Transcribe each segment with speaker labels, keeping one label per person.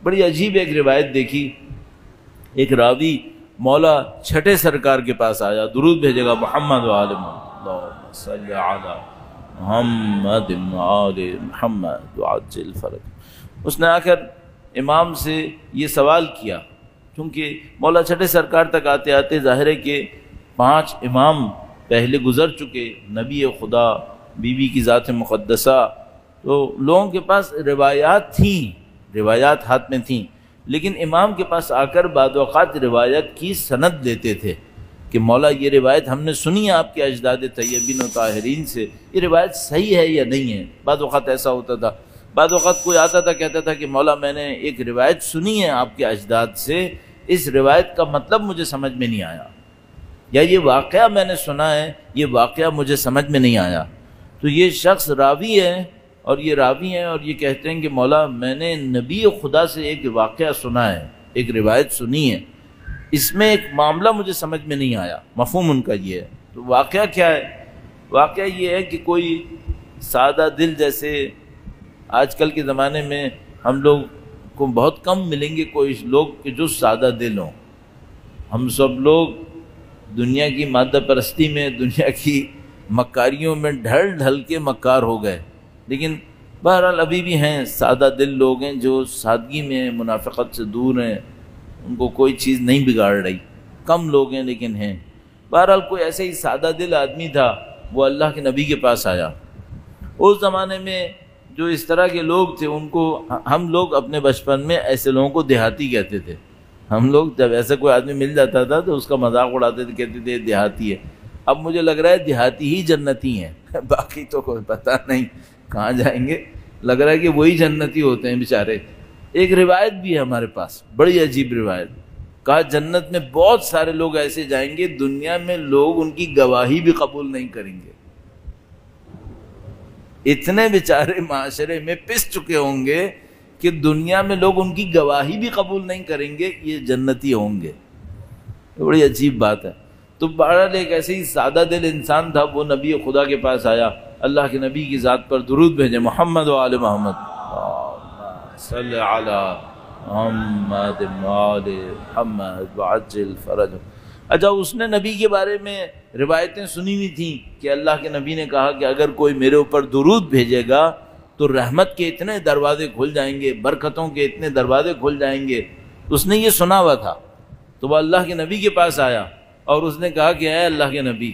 Speaker 1: بڑی عجیب ایک روایت دیکھی، ایک راوی مولا چھٹے سرکار کے پاس آیا، درود بھیجے گا محمد و آل محمد، اللہم صلی علی محمد و آل محمد وعجل فرج۔ اس نے آ کر امام سے یہ سوال کیا، کیونکہ مولا چھٹے سرکار تک آتے آتے ظاہر ہے کہ 5 امام پہلے گزر چکے، نبی خدا، بی بی کی ذات مقدسہ، تو لوگوں کے پاس روایات تھیں، روایات ہاتھ میں تھیں، لیکن امام کے پاس آ کر بعض اوقات روایت کی سند لیتے تھے کہ مولا یہ روایت ہم نے سنی ہے آپ کے اجداد طیبین و طاہرین سے، یہ روایت صحیح ہے یا نہیں ہے۔ بعض اوقات ایسا ہوتا تھا، بعض اوقات کوئی آتا تھا کہتا تھا کہ مولا میں نے ایک روایت سنی ہے آپ کے اجداد سے، اس روایت کا مطلب مجھے سمجھ میں نہیں آیا، یا یہ واقعہ میں نے سنا ہے، یہ واقعہ مجھے سمجھ میں نہیں آیا۔ تو یہ شخص راوی ہے اور یہ کہتے ہیں کہ مولا میں نے نبی خدا سے ایک واقعہ سنا ہے، ایک روایت سنی ہے، اس میں ایک معاملہ مجھے سمجھ میں نہیں آیا، مفہوم ان کا یہ ہے۔ تو واقعہ کیا ہے؟ واقعہ یہ ہے کہ کوئی سادہ دل، جیسے آج کل کے زمانے میں ہم لوگ کو بہت کم ملیں گے کوئی لوگ کہ جو سادہ دل ہوں۔ ہم سب لوگ دنیا کی مادہ پرستی میں، دنیا کی مکاریوں میں ڈھل کے مکار ہو گئے، لیکن بہرحال ابھی بھی ہیں سادہ دل لوگ ہیں جو سادگی میں منافقت سے دور ہیں، ان کو کوئی چیز نہیں بگاڑ رہی، کم لوگ ہیں لیکن ہیں۔ بہرحال کوئی ایسے ہی سادہ دل آدمی تھا، وہ اللہ کے نبی کے پاس آیا۔ اس زمانے میں جو اس طرح کے لوگ تھے ان کو ہم لوگ اپنے بچپن میں ایسے لوگوں کو دیہاتی کہتے تھے۔ ہم لوگ جب ایسا کوئی آدمی مل جاتا تھا تو اس کا مذاق اڑاتے تھے، کہتے تھے دیہاتی ہے۔ اب مجھے لگ رہا ہے دیہاتی ہی جنتی ہیں، باقی تو کوئی پتہ نہیں کہاں جائیں گے، لگ رہا ہے کہ وہی جنتی ہوتے ہیں بیچارے۔ ایک روایت بھی ہے ہمارے پاس، بڑی عجیب روایت، کہا جنت میں بہت سارے لوگ ایسے جائیں گے دنیا میں لوگ ان کی گواہی بھی قبول نہیں کریں گے، اتنے بیچارے معاشرے میں پس چکے ہوں گے کہ دنیا میں لوگ ان کی گواہی بھی قبول نہیں کریں گے، یہ جنتی ہوں گے۔ بڑی عجیب بات ہے۔ تو بہرحال ایک ایسے ہی سادہ دل انسان تھا، وہ نبی خدا کے پاس آیا، اللہ کے نبی کی ذات پر درود بھیجے، محمد و آل محمد، صلی علی محمد و آل محمد وعجل فرج۔ اچھا، اس نے نبی کے بارے میں روایتیں سنی ہوئی تھیں کہ اللہ کے نبی نے کہا کہ اگر کوئی میرے اوپر درود بھیجے گا تو رحمت کے اتنے دروازے کھل جائیں گے، برکتوں کے اتنے دروازے کھل جائیں گے۔ اس نے یہ سنا ہوا تھا، تو وہ اللہ کے نبی کے پاس آیا اور اس نے کہا کہ اے اللہ کے نبی،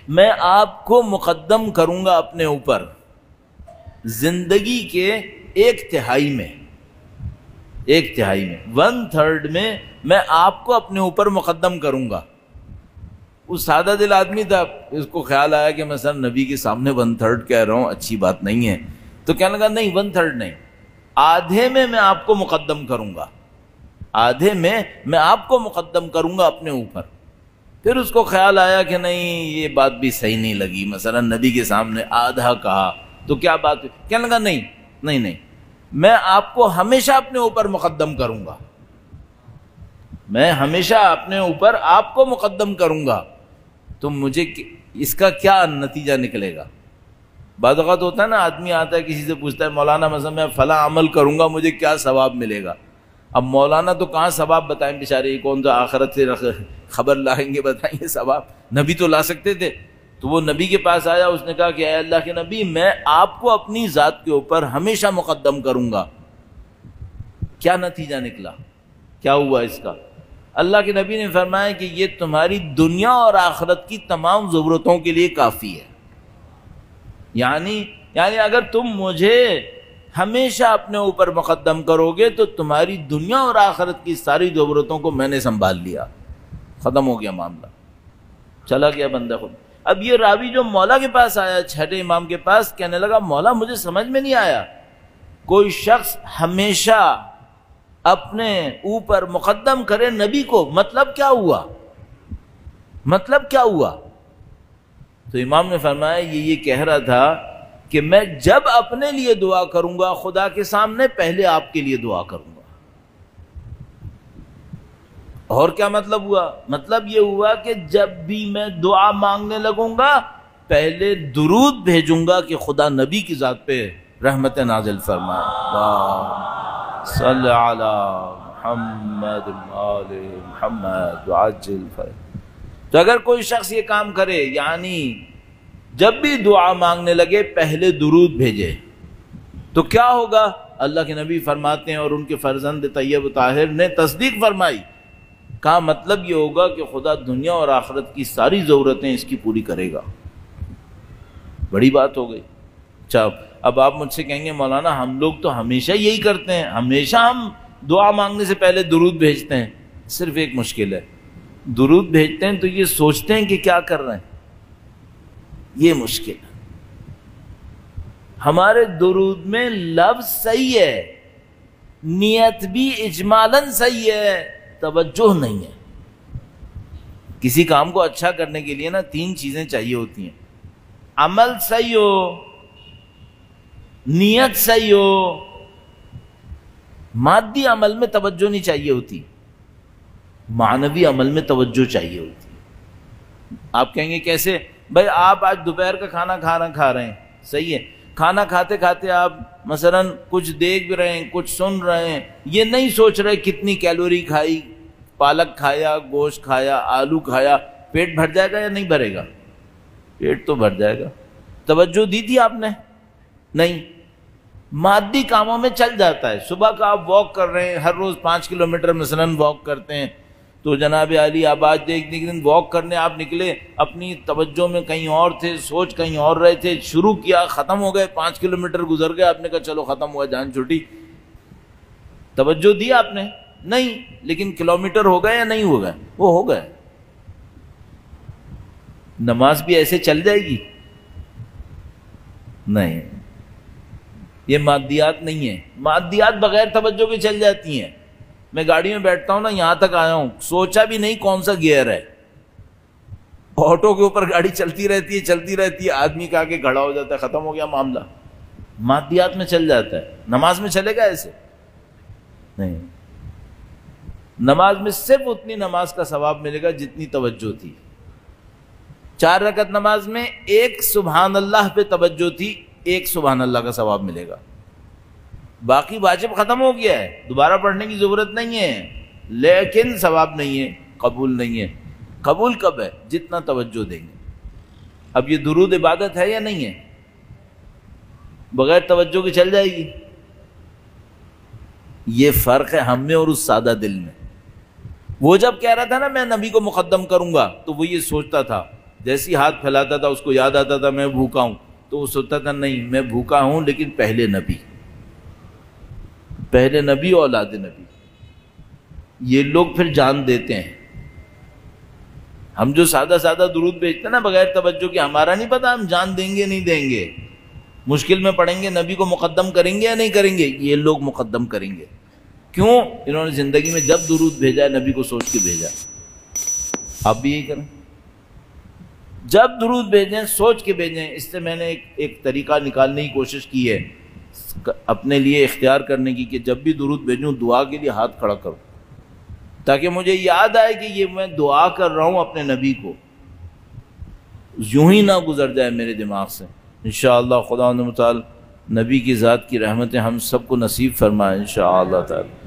Speaker 1: میں آپ کو مقدم کروں گا اپنے اوپر زندگی کے 1/3 میں، 1/3 میں، 1/3 میں آپ کو اپنے اوپر مقدم کروں گا۔ وہ سادہ دل آدمی تھا، اس کو خیال آیا کہ میں سر نبی کے سامنے 1/3 کہہ رہا ہوں، اچھی بات نہیں ہے، تو کہنے لگا نہیں 1/3 نہیں، آدھے میں آپ کو مقدم کروں گا، آدھے میں آپ کو مقدم کروں گا اپنے اوپر۔ پھر اس کو خیال آیا کہ نہیں یہ بات بھی صحیح نہیں لگی، مثلا نبی کے سامنے آدھا کہا تو کیا بات ہے؟ کہنے لگا نہیں، میں آپ کو ہمیشہ اپنے اوپر مقدم کروں گا، میں ہمیشہ اپنے اوپر آپ کو مقدم کروں گا، تو مجھے اس کا کیا نتیجہ نکلے گا؟ بعض اوقات ہوتا ہے نا، آدمی آتا ہے کسی سے پوچھتا ہے مولانا مثلا میں فلاں عمل کروں گا مجھے کیا ثواب ملے گا؟ اب مولانا تو کہاں ثواب بتائیں بیچارے، یہ کون تو آخرت سے خبر لائیں گے بتائیں ثواب، نبی تو لا سکتے تھے۔ تو وہ نبی کے پاس آیا، اس نے کہا کہ اے اللہ کے نبی، میں آپ کو اپنی ذات کے اوپر ہمیشہ مقدم کروں گا۔ کیا نتیجہ نکلا؟ کیا ہوا اس کا؟ اللہ کے نبی نے فرمایا کہ یہ تمہاری دنیا اور آخرت کی تمام ضرورتوں کے لیے کافی ہے، یعنی اگر تم مجھے ہمیشہ اپنے اوپر مقدم کرو گے تو تمہاری دنیا اور آخرت کی ساری ضرورتوں کو میں نے سنبھال لیا، ختم ہو گیا معاملہ، چلا گیا بندہ خود۔ اب یہ راوی جو مولا کے پاس آیا، چھٹے امام کے پاس، کہنے لگا مولا مجھے سمجھ میں نہیں آیا، کوئی شخص ہمیشہ اپنے اوپر مقدم کرے نبی کو، مطلب کیا ہوا؟ مطلب کیا ہوا؟ تو امام نے فرمایا یہ کہہ رہا تھا کہ میں جب اپنے لیے دعا کروں گا خدا کے سامنے پہلے آپ کے لیے دعا کروں گا۔ اور کیا مطلب ہوا؟ مطلب یہ ہوا کہ جب بھی میں دعا مانگنے لگوں گا پہلے درود بھیجوں گا کہ خدا نبی کی ذات پہ رحمت نازل فرمائے، صلی علی محمد آل محمد وعجل فرج۔ تو اگر کوئی شخص یہ کام کرے، یعنی جب بھی دعا مانگنے لگے پہلے درود بھیجے، تو کیا ہوگا؟ اللہ کے نبی فرماتے ہیں اور ان کے فرزند طیب و طاہر نے تصدیق فرمائی، کہا مطلب یہ ہوگا کہ خدا دنیا اور آخرت کی ساری ضرورتیں اس کی پوری کرے گا۔ بڑی بات ہو گئی۔ اچھا، اب آپ مجھ سے کہیں گے مولانا ہم لوگ تو ہمیشہ یہی کرتے ہیں، ہمیشہ ہم دعا مانگنے سے پہلے درود بھیجتے ہیں۔ صرف ایک مشکل ہے، درود بھیجتے ہیں تو یہ سوچتے ہیں کہ کیا کر رہے ہیں، یہ مشکل ہے۔ ہمارے درود میں لفظ صحیح ہے، نیت بھی اجمالاً صحیح ہے، توجہ نہیں ہے۔ کسی کام کو اچھا کرنے کے لیے نا 3 چیزیں چاہیے ہوتی ہیں، عمل صحیح ہو، نیت صحیح ہو، مادی عمل میں توجہ نہیں چاہیے ہوتی، معنوی عمل میں توجہ چاہیے ہوتی۔ آپ کہیں گے کیسے؟ بھائی آپ آج دوپہر کا کھانا کھا رہے ہیں، صحیح ہے، کھانا کھاتے کھاتے آپ مثلا کچھ دیکھ بھی رہے ہیں، کچھ سن رہے ہیں، یہ نہیں سوچ رہے کتنی کیلوری کھائی، پالک کھایا، گوشت کھایا، آلو کھایا، پیٹ بھر جائے گا یا نہیں بھرے گا؟ پیٹ تو بھر جائے گا۔ توجہ دی تھی آپ نے؟ نہیں۔ مادی کاموں میں چل جاتا ہے۔ صبح کا آپ واک کر رہے ہیں، ہر روز 5 کلومیٹر مثلا واک کرتے ہیں، تو جناب علی آپ آج ایک دن واک کرنے آپ نکلے، اپنی توجہ میں کہیں اور تھے، سوچ کہیں اور رہے تھے، شروع کیا، ختم ہو گئے، 5 کلومیٹر گزر گئے، آپ نے کہا چلو ختم ہوا، جان چھوٹی۔ توجہ دی آپ نے؟ نہیں، لیکن کلومیٹر ہو گئے یا نہیں ہو گئے؟ وہ ہو گئے۔ نماز بھی ایسے چل جائے گی؟ نہیں، یہ مادیات نہیں ہے۔ مادیات بغیر توجہ کے چل جاتی ہیں۔ میں گاڑی میں بیٹھتا ہوں نا، یہاں تک آیا ہوں، سوچا بھی نہیں کون سا گیئر ہے، آٹو کے اوپر گاڑی چلتی رہتی ہے، آدمی کا کے کھڑا ہو جاتا ہے، ختم ہو گیا معاملہ۔ مادیات میں چل جاتا ہے، نماز میں چلے گا ایسے؟ نہیں۔ نماز میں صرف اتنی نماز کا ثواب ملے گا جتنی توجہ تھی۔ 4 رکعت نماز میں 1 سبحان اللہ پہ توجہ تھی، 1 سبحان اللہ کا ثواب ملے گا۔ باقی واجب ختم ہو گیا ہے، دوبارہ پڑھنے کی ضرورت نہیں ہے، لیکن ثواب نہیں ہے، قبول نہیں ہے۔ قبول کب ہے؟ جتنا توجہ دیں گے۔ اب یہ درود عبادت ہے یا نہیں ہے؟ بغیر توجہ کے چل جائے گی؟ یہ فرق ہے ہم میں اور اس سادہ دل میں۔ وہ جب کہہ رہا تھا نا میں نبی کو مقدم کروں گا، تو وہ یہ سوچتا تھا، جیسے ہی ہاتھ پھیلاتا تھا اس کو یاد آتا تھا میں بھوکا ہوں، تو وہ سوچتا تھا نہیں میں بھوکا ہوں لیکن پہلے نبی اولاد نبی۔ یہ لوگ پھر جان دیتے ہیں۔ ہم جو سادہ درود بھیجتے ہیں نا بغیر توجہ کے، ہمارا نہیں پتا ہم جان دیں گے نہیں دیں گے، مشکل میں پڑیں گے، نبی کو مقدم کریں گے یا نہیں کریں گے؟ یہ لوگ مقدم کریں گے۔ کیوں؟ انہوں نے زندگی میں جب درود بھیجا ہے نبی کو سوچ کے بھیجا۔ آپ بھی یہی کریں، جب درود بھیجیں سوچ کے بھیجیں۔ اس سے میں نے ایک طریقہ نکالنے کی کوشش کی ہے اپنے لیے اختیار کرنے کی، کہ جب بھی درود بھیجوں دعا کے لیے ہاتھ کھڑا کروں، تاکہ مجھے یاد آئے کہ یہ میں دعا کر رہا ہوں اپنے نبی کو، یوں ہی نہ گزر جائے میرے دماغ سے۔ انشاءاللہ خدا متعال نبی کی ذات کی رحمتیں ہم سب کو نصیب فرمائے انشاءاللہ تعالی۔